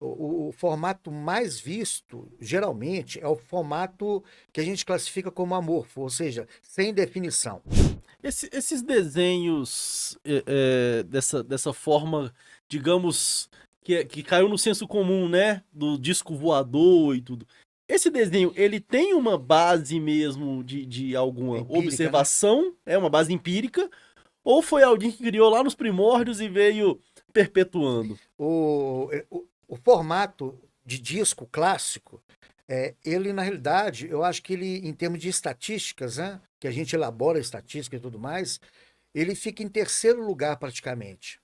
O formato mais visto, geralmente, é o formato que a gente classifica como amorfo, ou seja, sem definição. Esses desenhos dessa forma, digamos, que caiu no senso comum, né? Do disco voador e tudo. Esse desenho, ele tem uma base mesmo de É alguma empírica, né? observação, é uma base empírica, ou foi alguém que criou lá nos primórdios e veio perpetuando? O formato de disco clássico, ele, na realidade, eu acho que ele, em termos de estatísticas, né, que a gente elabora estatística e tudo mais, ele fica em terceiro lugar praticamente.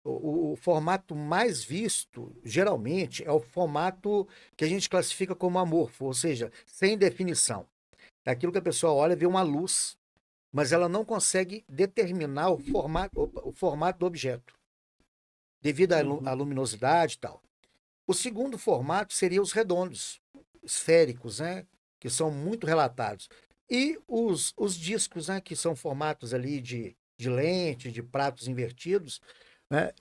O formato mais visto, geralmente, é o formato que a gente classifica como amorfo, ou seja, sem definição. É aquilo que a pessoa olha, vê uma luz, mas ela não consegue determinar o formato do objeto, devido à Uhum. luminosidade e tal. O segundo formato seria os redondos, esféricos, né? Que são muito relatados. E os discos, né? Que são formatos ali de lente, de pratos invertidos. Né?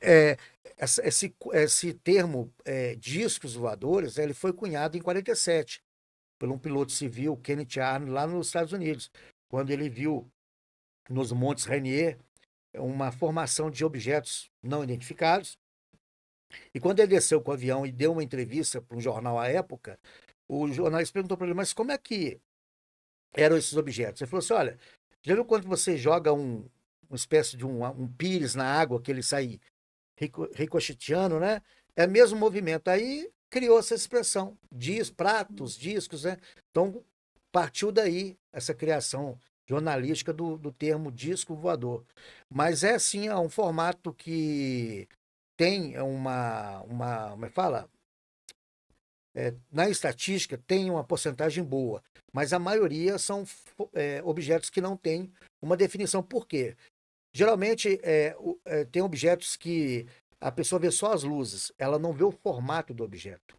Esse termo discos voadores, ele foi cunhado em 47 por um piloto civil, Kenneth Arnold, lá nos Estados Unidos, quando ele viu nos Montes Rainier uma formação de objetos não identificados. E quando ele desceu com o avião e deu uma entrevista para um jornal à época, o jornalista perguntou para ele, mas como é que eram esses objetos? Ele falou assim, olha, já viu quando você joga uma espécie de um pires na água, que ele sai ricocheteando, né? É o mesmo movimento. Aí criou essa expressão, pratos, discos, né? Então partiu daí essa criação jornalística do termo disco voador. Mas é sim, é um formato que tem como é que fala? Na estatística tem uma porcentagem boa, mas a maioria são objetos que não têm uma definição. Por quê? Geralmente tem objetos que a pessoa vê só as luzes, ela não vê o formato do objeto.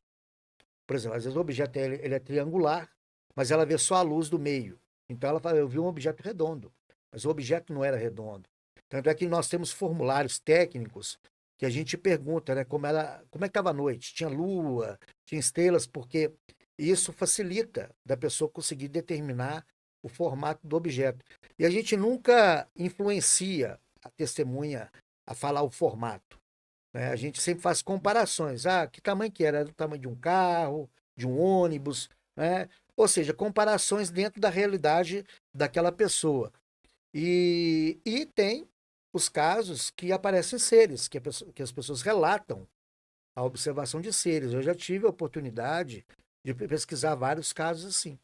Por exemplo, às vezes o objeto ele é triangular, mas ela vê só a luz do meio. Então ela fala, eu vi um objeto redondo, mas o objeto não era redondo. Tanto é que nós temos formulários técnicos que a gente pergunta, né, como é que estava a noite? Tinha lua, tinha estrelas, porque isso facilita da pessoa conseguir determinar o formato do objeto. E a gente nunca influencia a testemunha a falar o formato, né? A gente sempre faz comparações. Ah, que tamanho que era? Era do tamanho de um carro, de um ônibus, né? Ou seja, comparações dentro da realidade daquela pessoa. E tem os casos que aparecem seres, que as pessoas relatam a observação de seres. Eu já tive a oportunidade de pesquisar vários casos assim.